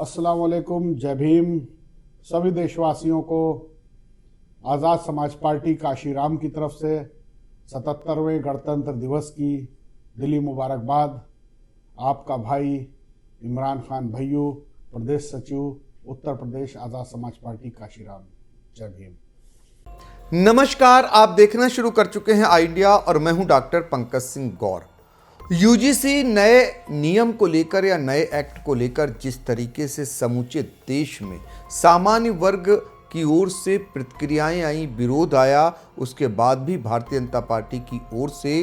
अस्सलाम वालेकुम, जय भीम। सभी देशवासियों को आज़ाद समाज पार्टी काशीराम की तरफ से 77वें गणतंत्र दिवस की दिली मुबारकबाद। आपका भाई इमरान खान भैयू, प्रदेश सचिव उत्तर प्रदेश आज़ाद समाज पार्टी काशीराम। जय भीम। नमस्कार, आप देखना शुरू कर चुके हैं आइडिया और मैं हूं डॉक्टर पंकज सिंह गौर। यूजीसी नए नियम को लेकर या नए एक्ट को लेकर जिस तरीके से समूचे देश में सामान्य वर्ग की ओर से प्रतिक्रियाएं आई, विरोध आया, उसके बाद भी भारतीय जनता पार्टी की ओर से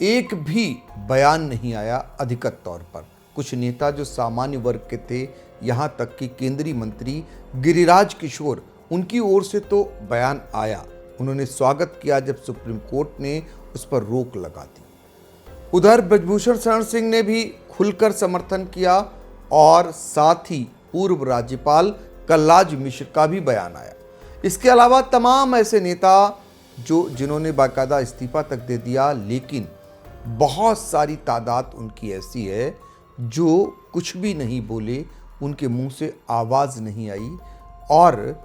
एक भी बयान नहीं आया। अधिकतर तौर पर कुछ नेता जो सामान्य वर्ग के थे, यहां तक कि केंद्रीय मंत्री गिरिराज किशोर, उनकी ओर से तो बयान आया। उन्होंने स्वागत किया जब सुप्रीम कोर्ट ने उस पर रोक लगा दी। उधर ब्रजभूषण शरण सिंह ने भी खुलकर समर्थन किया और साथ ही पूर्व राज्यपाल कलराज मिश्र का भी बयान आया। इसके अलावा तमाम ऐसे नेता जिन्होंने बाकायदा इस्तीफा तक दे दिया, लेकिन बहुत सारी तादाद उनकी ऐसी है जो कुछ भी नहीं बोले, उनके मुंह से आवाज़ नहीं आई। और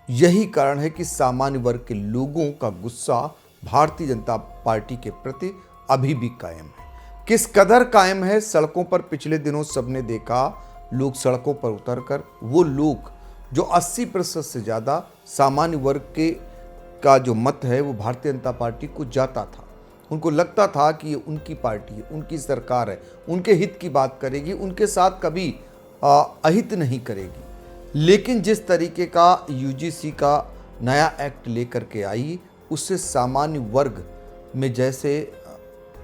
यही कारण है कि सामान्य वर्ग के लोगों का गुस्सा भारतीय जनता पार्टी के प्रति अभी भी कायम है। किस कदर कायम है, सड़कों पर पिछले दिनों सबने देखा, लोग सड़कों पर उतरकर, वो लोग जो 80% से ज़्यादा सामान्य वर्ग का जो मत है वो भारतीय जनता पार्टी को जाता था। उनको लगता था कि ये उनकी पार्टी है, उनकी सरकार है, उनके हित की बात करेगी, उनके साथ कभी अहित नहीं करेगी। लेकिन जिस तरीके का यूजीसी का नया एक्ट लेकर के आई, उससे सामान्य वर्ग में जैसे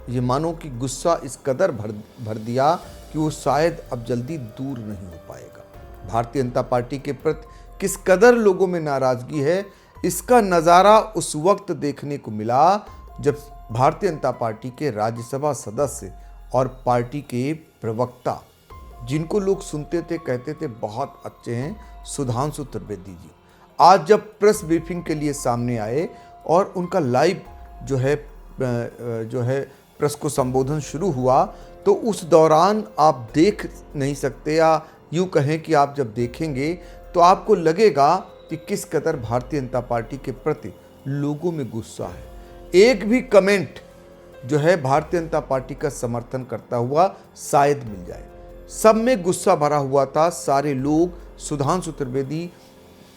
ये मानो कि गुस्सा इस कदर भर दिया कि वो शायद अब जल्दी दूर नहीं हो पाएगा। भारतीय जनता पार्टी के प्रति किस कदर लोगों में नाराजगी है, इसका नज़ारा उस वक्त देखने को मिला जब भारतीय जनता पार्टी के राज्यसभा सदस्य और पार्टी के प्रवक्ता, जिनको लोग सुनते थे, कहते थे बहुत अच्छे हैं, सुधांशु त्रिवेदी जी, आज जब प्रेस ब्रीफिंग के लिए सामने आए और उनका लाइव जो है प्रेस को संबोधन शुरू हुआ, तो उस दौरान आप देख नहीं सकते, या यूँ कहें कि आप जब देखेंगे तो आपको लगेगा कि किस कदर भारतीय जनता पार्टी के प्रति लोगों में गुस्सा है। एक भी कमेंट जो है भारतीय जनता पार्टी का समर्थन करता हुआ शायद मिल जाए। सब में गुस्सा भरा हुआ था। सारे लोग, सुधांशु त्रिवेदी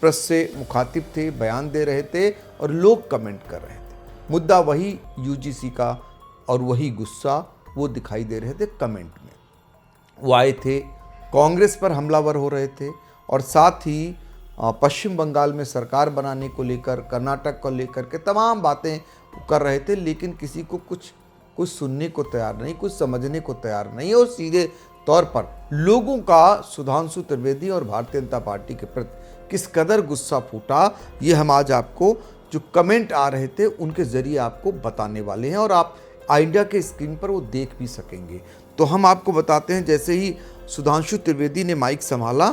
प्रेस से मुखातिब थे, बयान दे रहे थे और लोग कमेंट कर रहे थे। मुद्दा वही यूजीसी का और वही गुस्सा वो दिखाई दे रहे थे कमेंट में। वो आए थे, कांग्रेस पर हमलावर हो रहे थे और साथ ही पश्चिम बंगाल में सरकार बनाने को लेकर, कर्नाटक को लेकर के तमाम बातें कर रहे थे, लेकिन किसी को कुछ सुनने को तैयार नहीं, कुछ समझने को तैयार नहीं। और सीधे तौर पर लोगों का सुधांशु त्रिवेदी और भारतीय जनता पार्टी के प्रति किस कदर गुस्सा फूटा, ये हम आज आपको जो कमेंट आ रहे थे उनके जरिए आपको बताने वाले हैं और आप आइडिया के स्क्रीन पर वो देख भी सकेंगे। तो हम आपको बताते हैं, जैसे ही सुधांशु त्रिवेदी ने माइक संभाला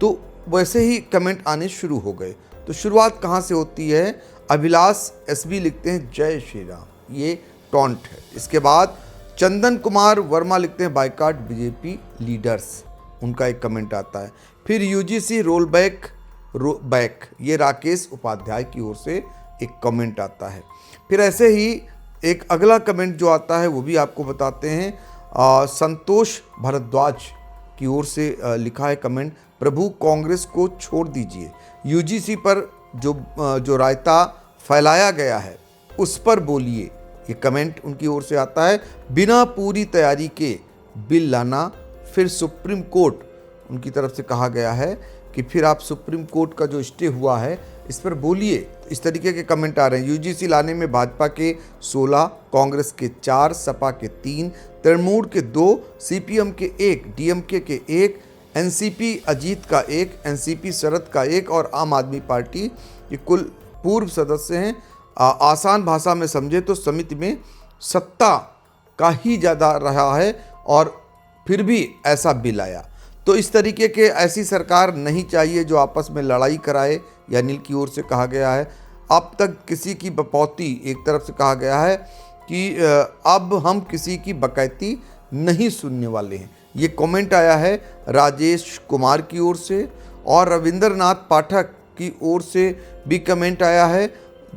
तो वैसे ही कमेंट आने शुरू हो गए। तो शुरुआत कहाँ से होती है? अभिलाष एसबी लिखते हैं जय श्री राम, ये टॉन्ट है। इसके बाद चंदन कुमार वर्मा लिखते हैं बाइकाट बीजेपी लीडर्स, उनका एक कमेंट आता है। फिर यूजीसी रोल बैक, ये राकेश उपाध्याय की ओर से एक कमेंट आता है। फिर ऐसे ही एक अगला कमेंट जो आता है वो भी आपको बताते हैं। संतोष भारद्वाज की ओर से लिखा है कमेंट, प्रभु कांग्रेस को छोड़ दीजिए, यूजीसी पर जो रायता फैलाया गया है उस पर बोलिए, ये कमेंट उनकी ओर से आता है। बिना पूरी तैयारी के बिल लाना, फिर सुप्रीम कोर्ट, उनकी तरफ से कहा गया है कि फिर आप सुप्रीम कोर्ट का जो स्टे हुआ है इस पर बोलिए। इस तरीके के कमेंट आ रहे हैं। यूजीसी लाने में भाजपा के 16, कांग्रेस के 4, सपा के 3, तृणमूल के 2, सीपीएम के 1, डीएमके के 1, एनसीपी अजीत का 1, एनसीपी शरद का 1 और आम आदमी पार्टी, ये कुल पूर्व सदस्य हैं। आसान भाषा में समझे तो समिति में सत्ता का ही ज़्यादा रहा है और फिर भी ऐसा बिल आया। तो इस तरीके के ऐसी सरकार नहीं चाहिए जो आपस में लड़ाई कराए, या अनिल की ओर से कहा गया है। अब तक किसी की बपौती, एक तरफ से कहा गया है कि अब हम किसी की बकैती नहीं सुनने वाले हैं। ये कमेंट आया है राजेश कुमार की ओर से, और रविंद्रनाथ पाठक की ओर से भी कमेंट आया है।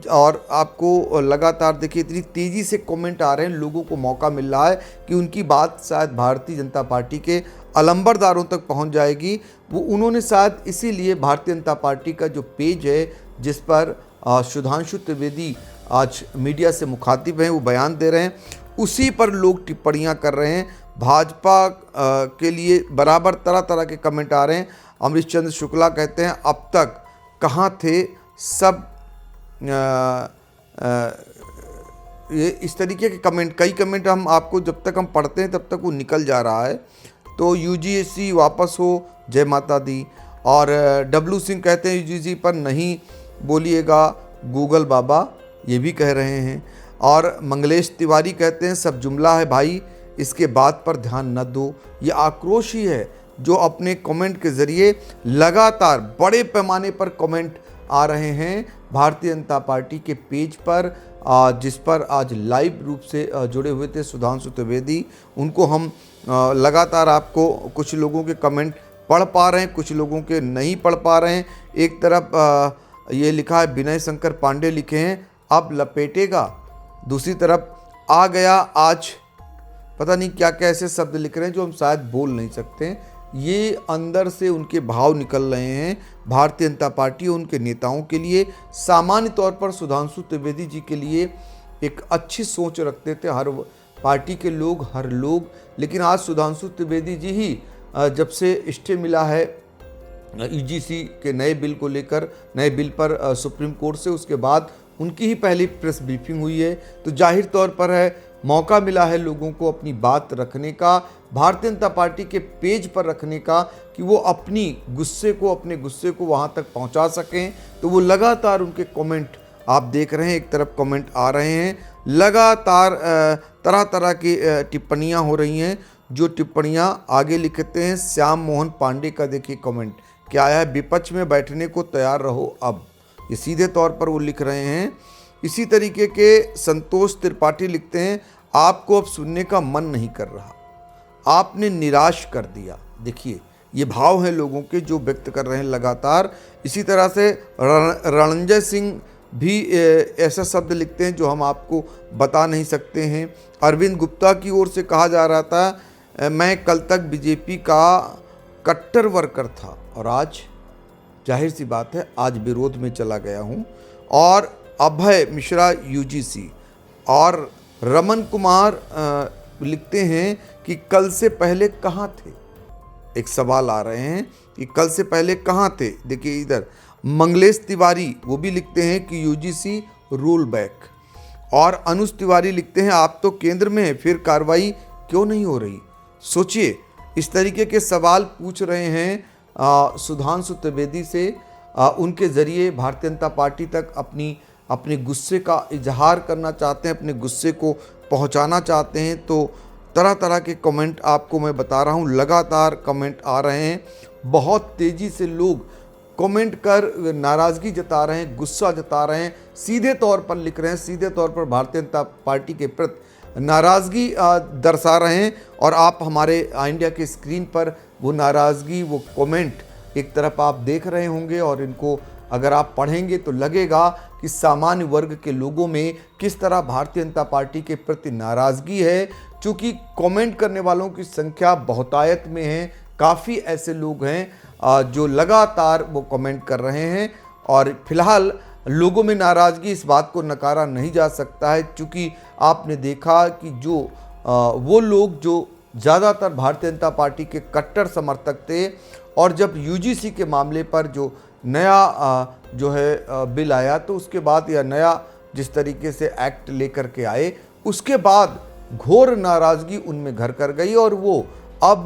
और आपको लगातार देखिए इतनी तेज़ी से कमेंट आ रहे हैं, लोगों को मौका मिल रहा है कि उनकी बात शायद भारतीय जनता पार्टी के अलंबरदारों तक पहुंच जाएगी। वो उन्होंने शायद इसीलिए भारतीय जनता पार्टी का जो पेज है, जिस पर सुधांशु त्रिवेदी आज मीडिया से मुखातिब हैं, वो बयान दे रहे हैं, उसी पर लोग टिप्पणियां कर रहे हैं। भाजपा के लिए बराबर तरह तरह के कमेंट आ रहे हैं। अमरीश चंद्र शुक्ला कहते हैं अब तक कहाँ थे सब, ये इस तरीके के कमेंट, कई कमेंट हम आपको जब तक हम पढ़ते हैं तब तक वो निकल जा रहा है। तो यूजीसी वापस हो, जय माता दी। और डब्लू सिंह कहते हैं यूजीसी पर नहीं बोलिएगा गूगल बाबा, ये भी कह रहे हैं। और मंगलेश तिवारी कहते हैं सब जुमला है भाई, इसके बात पर ध्यान न दो। ये आक्रोश ही है जो अपने कमेंट के ज़रिए लगातार बड़े पैमाने पर कमेंट आ रहे हैं भारतीय जनता पार्टी के पेज पर, जिस पर आज लाइव रूप से जुड़े हुए थे सुधांशु त्रिवेदी। उनको हम लगातार आपको कुछ लोगों के कमेंट पढ़ पा रहे हैं, कुछ लोगों के नहीं पढ़ पा रहे हैं। एक तरफ ये लिखा है, विनय शंकर पांडे लिखे हैं अब लपेटेगा। दूसरी तरफ आ गया आज, पता नहीं क्या क्या ऐसे शब्द लिख रहे हैं जो हम शायद बोल नहीं सकते। ये अंदर से उनके भाव निकल रहे हैं भारतीय जनता पार्टी और उनके नेताओं के लिए। सामान्य तौर पर सुधांशु त्रिवेदी जी के लिए एक अच्छी सोच रखते थे हर पार्टी के लोग, हर लोग, लेकिन आज सुधांशु त्रिवेदी जी ही जब से स्टे मिला है यूजीसी के नए बिल को लेकर, नए बिल पर सुप्रीम कोर्ट से, उसके बाद उनकी ही पहली प्रेस ब्रीफिंग हुई है। तो जाहिर तौर पर है मौका मिला है लोगों को अपनी बात रखने का, भारतीय जनता पार्टी के पेज पर रखने का, कि वो अपने गुस्से को वहाँ तक पहुँचा सकें। तो वो लगातार उनके कमेंट आप देख रहे हैं, एक तरफ कमेंट आ रहे हैं, लगातार तरह तरह की टिप्पणियाँ हो रही हैं। जो टिप्पणियाँ आगे लिखते हैं, श्याम मोहन पांडे का देखिए कमेंट क्या आया है, विपक्ष में बैठने को तैयार रहो अब, ये सीधे तौर पर वो लिख रहे हैं। इसी तरीके के संतोष त्रिपाठी लिखते हैं आपको अब सुनने का मन नहीं कर रहा, आपने निराश कर दिया। देखिए ये भाव हैं लोगों के जो व्यक्त कर रहे हैं लगातार। इसी तरह से रणंजय सिंह भी ऐसा शब्द लिखते हैं जो हम आपको बता नहीं सकते हैं। अरविंद गुप्ता की ओर से कहा जा रहा था मैं कल तक बीजेपी का कट्टर वर्कर था और आज जाहिर सी बात है आज विरोध में चला गया हूँ। और अभय मिश्रा यूजीसी और रमन कुमार लिखते हैं कि कल से पहले कहाँ थे, एक सवाल आ रहे हैं कि कल से पहले कहाँ थे। देखिए इधर मंगलेश तिवारी वो भी लिखते हैं कि यूजीसी रोल बैक, और अनुज तिवारी लिखते हैं आप तो केंद्र में हैं फिर कार्रवाई क्यों नहीं हो रही। सोचिए इस तरीके के सवाल पूछ रहे हैं सुधांशु त्रिवेदी से, उनके ज़रिए भारतीय जनता पार्टी तक अपने गुस्से का इजहार करना चाहते हैं, अपने गुस्से को पहुंचाना चाहते हैं। तो तरह तरह के कमेंट आपको मैं बता रहा हूं, लगातार कमेंट आ रहे हैं, बहुत तेज़ी से लोग कमेंट कर नाराज़गी जता रहे हैं, गुस्सा जता रहे हैं, सीधे तौर पर लिख रहे हैं, सीधे तौर पर भारतीय जनता पार्टी के प्रति नाराज़गी दर्शा रहे हैं। और आप हमारे इंडिया के स्क्रीन पर वो नाराज़गी, वो कमेंट एक तरफ आप देख रहे होंगे, और इनको अगर आप पढ़ेंगे तो लगेगा कि सामान्य वर्ग के लोगों में किस तरह भारतीय जनता पार्टी के प्रति नाराज़गी है। चूँकि कमेंट करने वालों की संख्या बहुतायत में है, काफ़ी ऐसे लोग हैं जो लगातार वो कमेंट कर रहे हैं, और फिलहाल लोगों में नाराज़गी, इस बात को नकारा नहीं जा सकता है। चूँकि आपने देखा कि जो वो लोग जो ज़्यादातर भारतीय जनता पार्टी के कट्टर समर्थक थे, और जब यूजीसी के मामले पर जो नया जो है बिल आया, तो उसके बाद या नया जिस तरीके से एक्ट लेकर के आए, उसके बाद घोर नाराज़गी उनमें घर कर गई, और वो अब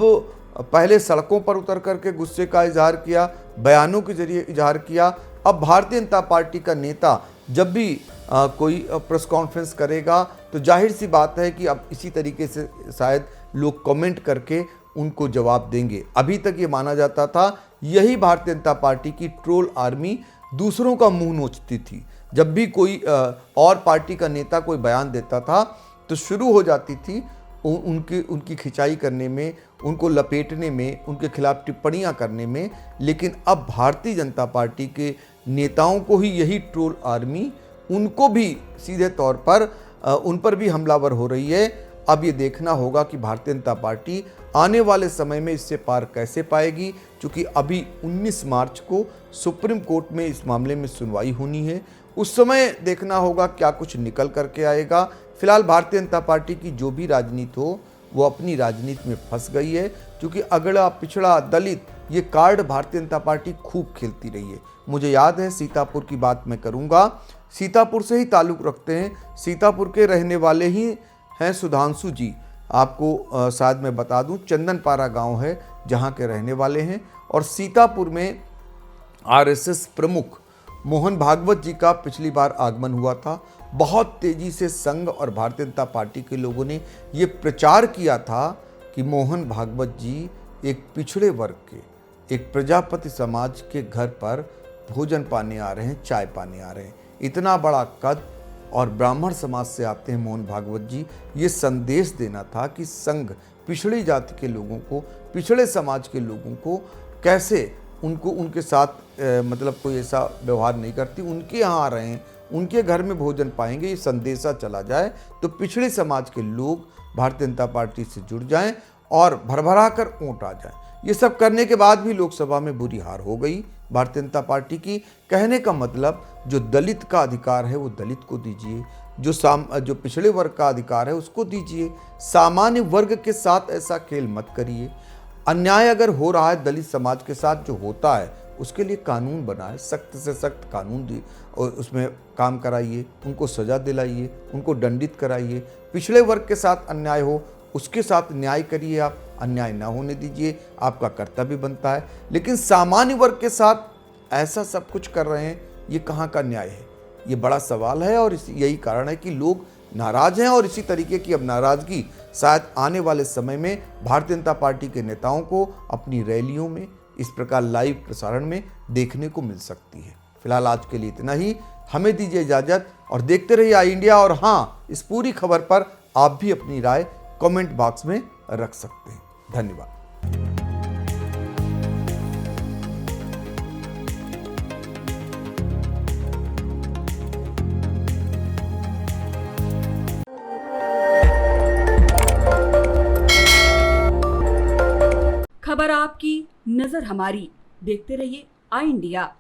पहले सड़कों पर उतर करके गुस्से का इजहार किया, बयानों के जरिए इजहार किया। अब भारतीय जनता पार्टी का नेता जब भी कोई प्रेस कॉन्फ्रेंस करेगा तो जाहिर सी बात है कि अब इसी तरीके से शायद लोग कमेंट करके उनको जवाब देंगे। अभी तक ये माना जाता था यही भारतीय जनता पार्टी की ट्रोल आर्मी दूसरों का मुंह नोचती थी। जब भी कोई और पार्टी का नेता कोई बयान देता था तो शुरू हो जाती थी उनकी उनकी खिंचाई करने में, उनको लपेटने में, उनके खिलाफ टिप्पणियां करने में। लेकिन अब भारतीय जनता पार्टी के नेताओं को ही यही ट्रोल आर्मी, उनको भी सीधे तौर पर उन पर भी हमलावर हो रही है। अब ये देखना होगा कि भारतीय जनता पार्टी आने वाले समय में इससे पार कैसे पाएगी, क्योंकि अभी 19 मार्च को सुप्रीम कोर्ट में इस मामले में सुनवाई होनी है। उस समय देखना होगा क्या कुछ निकल करके आएगा। फिलहाल भारतीय जनता पार्टी की जो भी राजनीति हो वो अपनी राजनीति में फंस गई है, क्योंकि अगड़ा पिछड़ा दलित ये कार्ड भारतीय जनता पार्टी खूब खेलती रही है। मुझे याद है, सीतापुर की बात मैं करूंगा, सीतापुर से ही ताल्लुक़ रखते हैं, सीतापुर के रहने वाले ही हैं सुधांशु जी। आपको शायद मैं बता दूं, चंदनपारा गांव है जहां के रहने वाले हैं। और सीतापुर में आरएसएस प्रमुख मोहन भागवत जी का पिछली बार आगमन हुआ था। बहुत तेजी से संघ और भारतीय जनता पार्टी के लोगों ने ये प्रचार किया था कि मोहन भागवत जी एक पिछड़े वर्ग के, एक प्रजापति समाज के घर पर भोजन पाने आ रहे हैं, चाय पाने आ रहे हैं। इतना बड़ा कद और ब्राह्मण समाज से आते हैं मोहन भागवत जी। ये संदेश देना था कि संघ पिछड़ी जाति के लोगों को, पिछड़े समाज के लोगों को कैसे उनको उनके साथ मतलब कोई ऐसा व्यवहार नहीं करती, उनके यहाँ आ रहे हैं, उनके घर में भोजन पाएंगे। ये संदेशा चला जाए तो पिछड़े समाज के लोग भारतीय जनता पार्टी से जुड़ जाएं और भरभरा कर वोट आ जाएं। ये सब करने के बाद भी लोकसभा में बुरी हार हो गई भारतीय जनता पार्टी की। कहने का मतलब, जो दलित का अधिकार है वो दलित को दीजिए, जो पिछड़े वर्ग का अधिकार है उसको दीजिए। सामान्य वर्ग के साथ ऐसा खेल मत करिए। अन्याय अगर हो रहा है दलित समाज के साथ, जो होता है उसके लिए कानून बनाए, सख्त से सख्त कानून दी और उसमें काम कराइए, उनको सजा दिलाइए, उनको दंडित कराइए। पिछड़े वर्ग के साथ अन्याय हो उसके साथ न्याय करिए, आप अन्याय ना होने दीजिए, आपका कर्तव्य बनता है। लेकिन सामान्य वर्ग के साथ ऐसा सब कुछ कर रहे हैं, ये कहाँ का न्याय है? ये बड़ा सवाल है और यही कारण है कि लोग नाराज हैं। और इसी तरीके की अब नाराजगी शायद आने वाले समय में भारतीय जनता पार्टी के नेताओं को अपनी रैलियों में इस प्रकार लाइव प्रसारण में देखने को मिल सकती है। फिलहाल आज के लिए इतना ही, हमें दीजिए इजाजत और देखते रहिए आई इंडिया। और हाँ, इस पूरी खबर पर आप भी अपनी राय कमेंट बॉक्स में रख सकते हैं। धन्यवाद। खबर आपकी, नजर हमारी। देखते रहिए आई इंडिया।